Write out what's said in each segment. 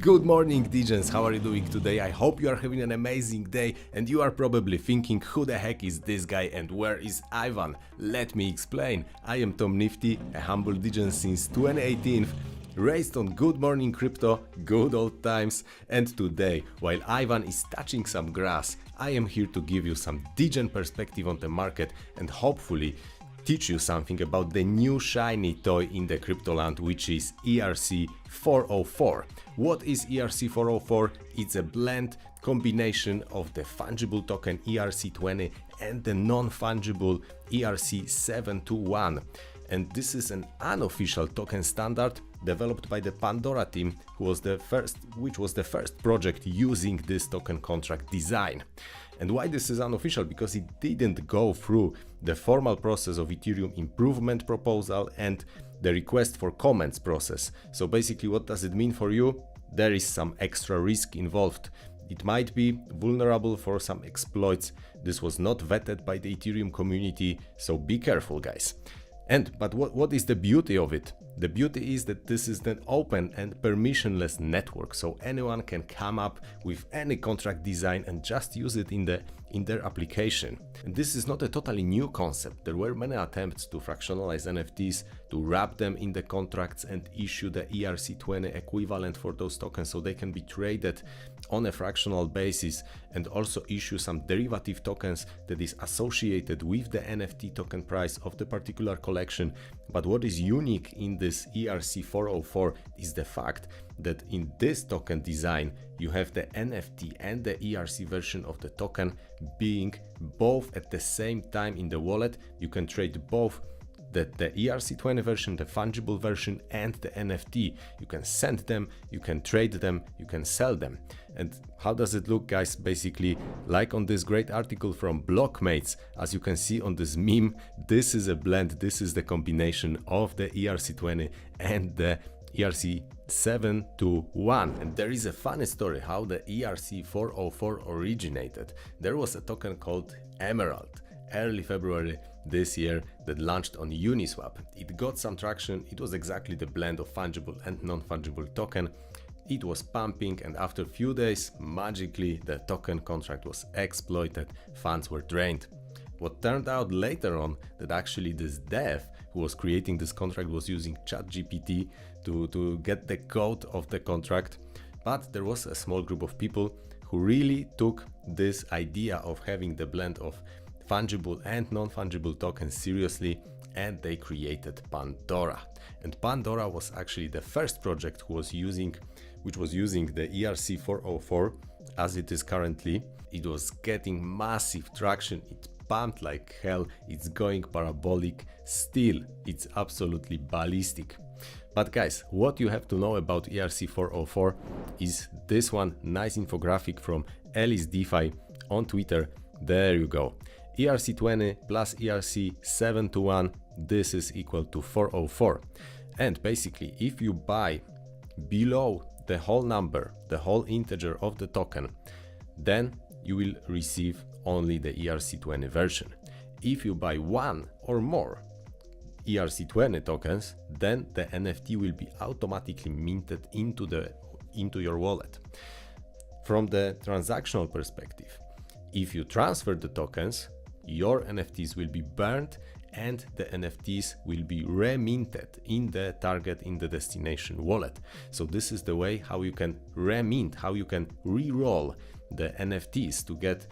Good morning, Degens. How are you doing today? I hope you are having an amazing day and you are probably thinking, who the heck is this guy and where is Ivan? Let me explain. I am Tom Nifty, a humble Degen since 2018, raised on Good Morning Crypto, good old times, and today, while Ivan is touching some grass, I am here to give you some Degen perspective on the market and hopefully teach you something about the new shiny toy in the crypto land, which is ERC404. What is ERC404? It's a blend combination of the fungible token ERC20 and the non-fungible ERC721. And this is an unofficial token standard developed by the Pandora team, which was the first project using this token contract design. And why this is unofficial? Because it didn't go through the formal process of Ethereum improvement proposal and the request for comments process. So basically, what does it mean for you? There is some extra risk involved. It might be vulnerable for some exploits. This was not vetted by the Ethereum community, so be careful, guys. But what is the beauty of it? The beauty is that this is an open and permissionless network, so anyone can come up with any contract design and just use it in their application. And this is not a totally new concept. There were many attempts to fractionalize NFTs, to wrap them in the contracts and issue the ERC20 equivalent for those tokens so they can be traded on a fractional basis, and also issue some derivative tokens that is associated with the NFT token price of the particular collection. But what is unique in this ERC404 is the fact that in this token design you have the NFT and the ERC version of the token being both at the same time in the wallet. You can trade both the ERC20 version, the fungible version, and the NFT. You can send them, you can trade them, you can sell them. And how does it look, guys? Basically, like on this great article from Blockmates, as you can see on this meme, this is a blend, this is the combination of the ERC20 and the ERC721. And there is a funny story how the ERC404 originated. There was a token called Emerald, early February this year, that launched on Uniswap. It got some traction. It was exactly the blend of fungible and non-fungible token. It was pumping, and after a few days, magically the token contract was exploited, funds were drained. What turned out later on that actually this dev who was creating this contract was using ChatGPT to get the code of the contract. But there was a small group of people who really took this idea of having the blend of fungible and non-fungible tokens seriously, and they created Pandora. And Pandora was actually the first project which was using the ERC404 as it is currently. It was getting massive traction. It pumped like hell. It's going parabolic. Still, it's absolutely ballistic. But guys, what you have to know about ERC404 is this one nice infographic from Alice DeFi on Twitter. There you go. ERC20 plus ERC721, this is equal to 404. And basically, if you buy below the whole number, the whole integer of the token, then you will receive only the ERC20 version. If you buy one or more ERC20 tokens, then the NFT will be automatically minted into your wallet. From the transactional perspective, if you transfer the tokens, your NFTs will be burned and the NFTs will be reminted in the target, in the destination wallet. So this is the way how you can remint, how you can re-roll the NFTs to get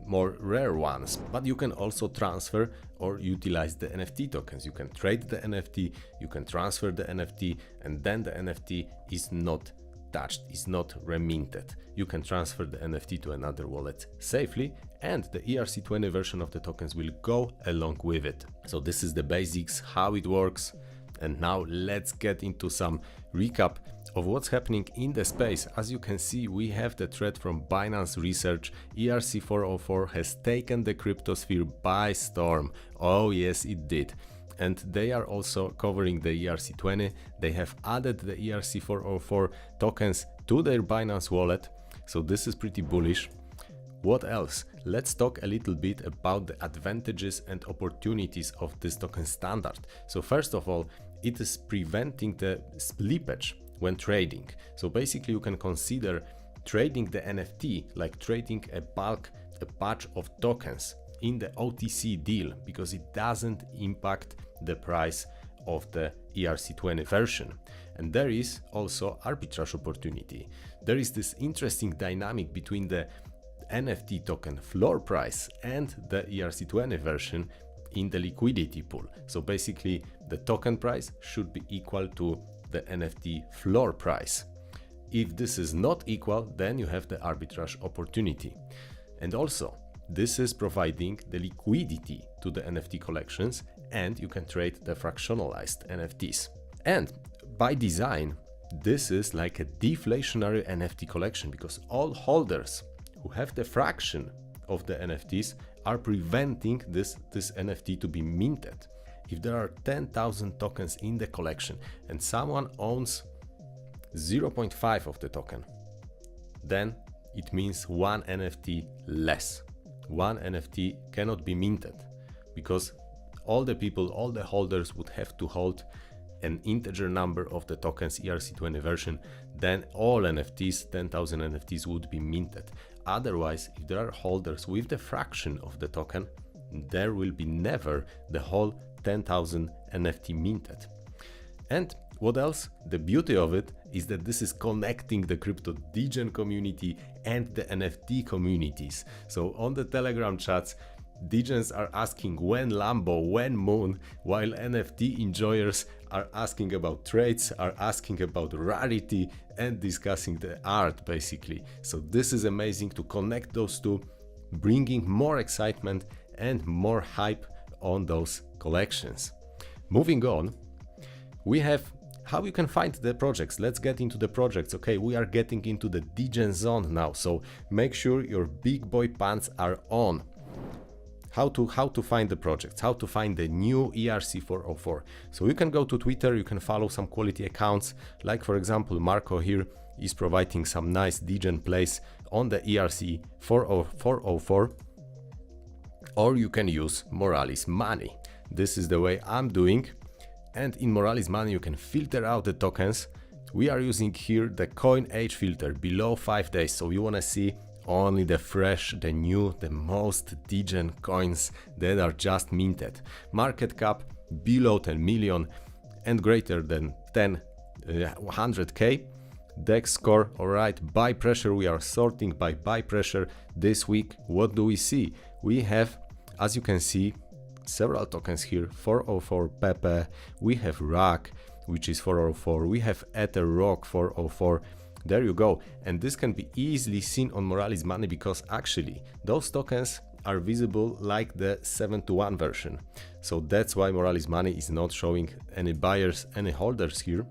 more rare ones. But you can also transfer or utilize the NFT tokens. You can trade the NFT, you can transfer the NFT, and then the NFT is not touched, is not reminted. You can transfer the NFT to another wallet safely, and the ERC20 version of the tokens will go along with it. So this is the basics, how it works. And now let's get into some recap of what's happening in the space. As you can see, we have the thread from Binance Research. ERC404 has taken the cryptosphere by storm. Oh yes, it did. And they are also covering the ERC20. They have added the ERC404 tokens to their Binance wallet. So this is pretty bullish. What else? Let's talk a little bit about the advantages and opportunities of this token standard. So first of all, it is preventing the slippage when trading. So basically you can consider trading the NFT like trading a batch of tokens in the OTC deal, because it doesn't impact the price of the ERC20 version. And there is also arbitrage opportunity. There is this interesting dynamic between the NFT token floor price and the ERC20 version in the liquidity pool. So basically the token price should be equal to the NFT floor price. If this is not equal, then you have the arbitrage opportunity. And also, this is providing the liquidity to the NFT collections, and you can trade the fractionalized NFTs. And by design, this is like a deflationary NFT collection, because all holders who have the fraction of the NFTs are preventing this NFT to be minted. If there are 10,000 tokens in the collection and someone owns 0.5 of the token, then it means one NFT less. One NFT cannot be minted, because all the people, all the holders would have to hold an integer number of the tokens ERC20 version, then all NFTs, 10,000 NFTs would be minted. Otherwise, if there are holders with the fraction of the token, there will be never the whole 10,000 NFT minted. And what else? The beauty of it is that this is connecting the crypto degen community and the NFT communities. So on the Telegram chats, degens are asking when Lambo, when Moon, while NFT enjoyers are asking about trades, are asking about rarity and discussing the art basically. So this is amazing to connect those two, bringing more excitement and more hype on those collections. Moving on, we have how you can find the projects. Let's get into the projects. Okay, we are getting into the degen zone now, so make sure your big boy pants are on. How to find the projects, how to find the new ERC404. So you can go to Twitter, you can follow some quality accounts, like for example Marco here is providing some nice degen plays on the ERC404, or you can use Moralis Money. This is the way I'm doing. And in Moralis Money you can filter out the tokens. We are using here the coin age filter below 5 days, so you want to see only the fresh, the new, the most degen coins that are just minted. Market cap below 10 million and greater than 100k. DEX score, alright. Buy pressure, we are sorting by buy pressure this week. What do we see? We have, as you can see, several tokens here. 404 Pepe, we have RAC, which is 404, we have Ether Rock 404. There you go. And this can be easily seen on Moralis Money, because actually those tokens are visible like the 7-to-1 version. So that's why Moralis Money is not showing any buyers, any holders here.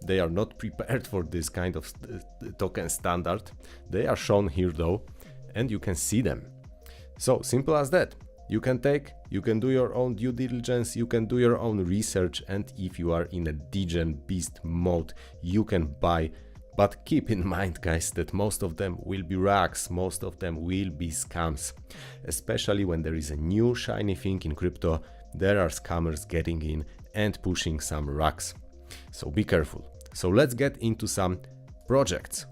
They are not prepared for this kind of token standard. They are shown here though, and you can see them. So simple as that. You can do your own due diligence, you can do your own research, and if you are in a degen beast mode, you can buy. But keep in mind, guys, that most of them will be racks, most of them will be scams. Especially when there is a new shiny thing in crypto, there are scammers getting in and pushing some racks. So be careful. So let's get into some projects.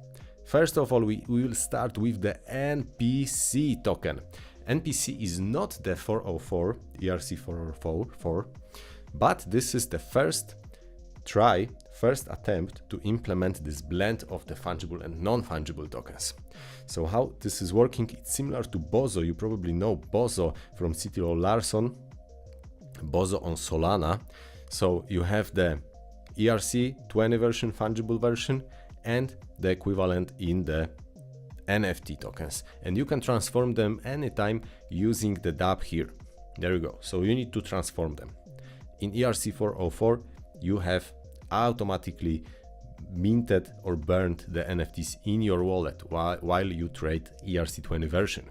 First of all, we will start with the NPC token. NPC is not the 404, ERC404, but this is the first attempt to implement this blend of the fungible and non-fungible tokens. So how this is working, it's similar to Bozo. You probably know Bozo from CTO Larson, Bozo on Solana. So you have the ERC20 version, fungible version, and the equivalent in the NFT tokens. And you can transform them anytime using the dApp here. There you go. So you need to transform them. In ERC404, you have automatically minted or burned the NFTs in your wallet while you trade ERC20 version.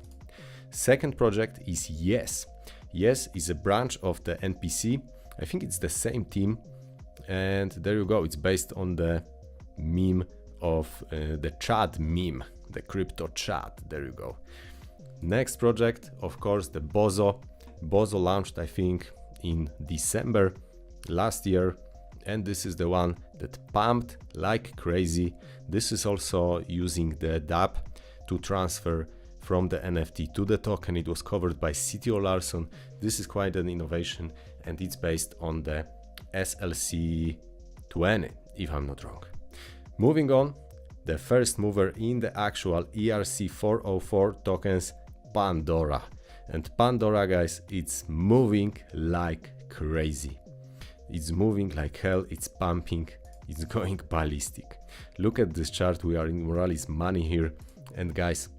Second project is Yes. Yes is a branch of the NPC. I think it's the same team, and there you go. It's based on the meme of the Chad meme, the crypto Chad. There you go. Next project, of course, the Bozo. Bozo launched, I think, in December last year. and this is the one that pumped like crazy. This is also using the dApp to transfer from the NFT to the token. It was covered by CTO Larson. This is quite an innovation, and it's based on the SLC20, if I'm not wrong. Moving on, the first mover in the actual ERC404 tokens, Pandora. And Pandora, guys, it's moving like crazy. It's moving like hell, it's pumping, it's going ballistic. Look at this chart, we are in Moralis Money here, and guys,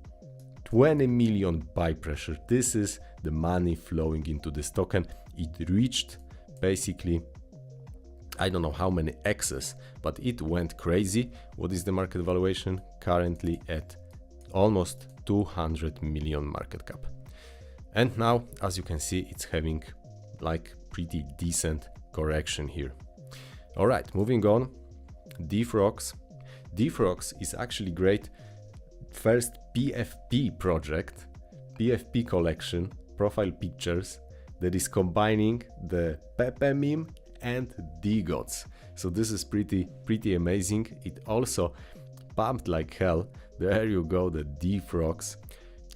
20 million buy pressure. This is the money flowing into this token. It reached basically, I don't know how many X's, but it went crazy. What is the market valuation? Currently at almost 200 million market cap. And now, as you can see, it's having like pretty decent correction here. All right, moving on. Defrox. Defrox is actually great. First PFP project, PFP collection, profile pictures, that is combining the Pepe meme and D-Gods. So this is pretty amazing. It also pumped like hell. There you go, the Defrox.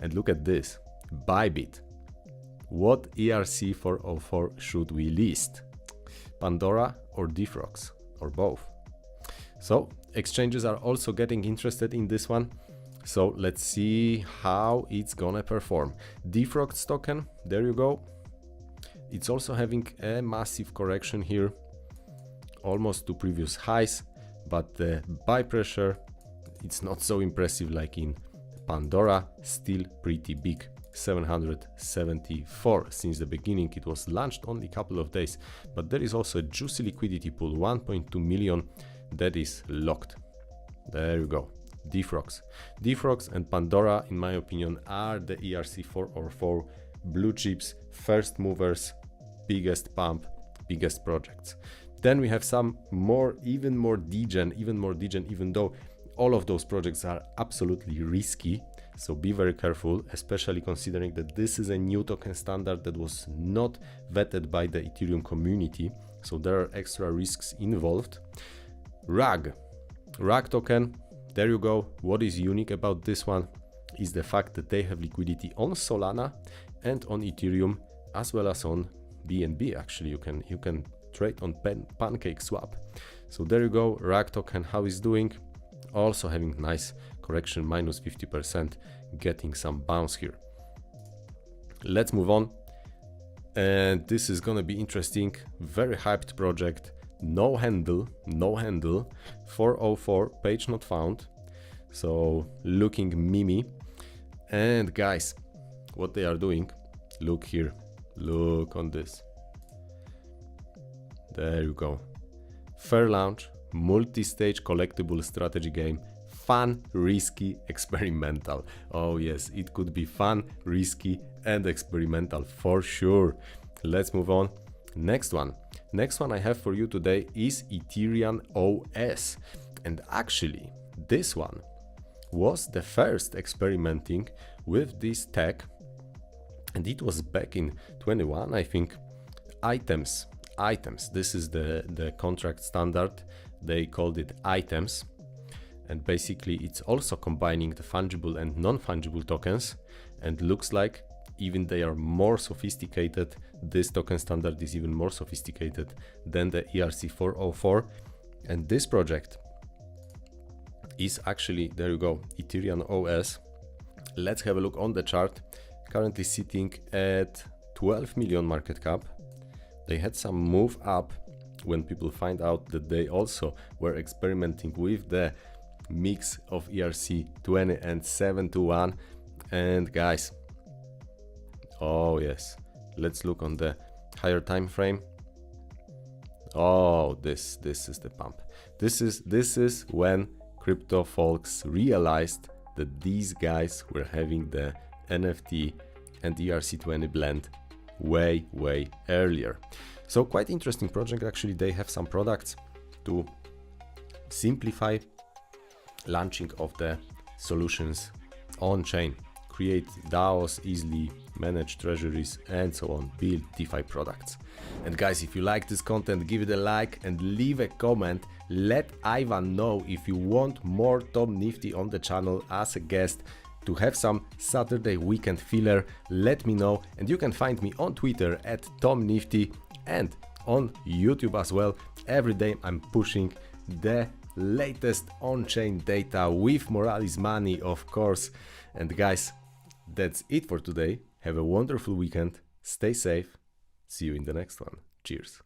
And look at this, Bybit. What ERC404 should we list? Pandora or Defrox, or both? So exchanges are also getting interested in this one. So let's see how it's gonna perform. Defrox token, there you go. It's also having a massive correction here, almost to previous highs, but the buy pressure, it's not so impressive like in Pandora, still pretty big. 774 since the beginning. It was launched only a couple of days, but there is also a juicy liquidity pool, 1.2 million, that is locked. There you go. Defrox. Defrox and Pandora, in my opinion, are the ERC404 blue chips, first movers, biggest pump, biggest projects. Then we have some more, even more degen, even though all of those projects are absolutely risky. So be very careful, especially considering that this is a new token standard that was not vetted by the Ethereum community. So there are extra risks involved. RAG token, there you go. What is unique about this one is the fact that they have liquidity on Solana and on Ethereum, as well as on BNB. Actually, you can trade on PancakeSwap. So there you go, RAG token, how is doing? Also having nice correction, minus 50%, getting some bounce here. Let's move on. And this is gonna be interesting. Very hyped project. No handle, 404, page not found. So looking mimi. And guys, what they are doing, look here, look on this. There you go. Fair launch, multi-stage collectible strategy game. Fun, risky, experimental. Oh yes, it could be fun, risky, and experimental for sure. Let's move on. Next one I have for you today is Ethereum OS. And actually, this one was the first experimenting with this tech. And it was back in 21, I think. Items. This is the contract standard. They called it items. And basically it's also combining the fungible and non-fungible tokens, and looks like even they are more sophisticated. This token standard is even more sophisticated than the ERC404, and this project is actually, there you go, Ethereum OS. Let's have a look on the chart. Currently sitting at 12 million market cap. They had some move up when people find out that they also were experimenting with the mix of ERC20 and 721. And guys, oh yes, let's look on the higher time frame. Oh, this is the pump. This is when crypto folks realized that these guys were having the NFT and ERC20 blend way earlier. So quite interesting project. Actually, they have some products to simplify launching of the solutions on chain, create DAOs easily, manage treasuries, and so on, build DeFi products. And guys, if you like this content, give it a like and leave a comment. Let Ivan know if you want more Tom Nifty on the channel as a guest, to have some Saturday weekend filler. Let me know, and you can find me on Twitter at Tom Nifty and on YouTube as well. Every day I'm pushing the latest on-chain data with Moralis Money, of course. And guys, that's it for today. Have a wonderful weekend. Stay safe. See you in the next one. Cheers.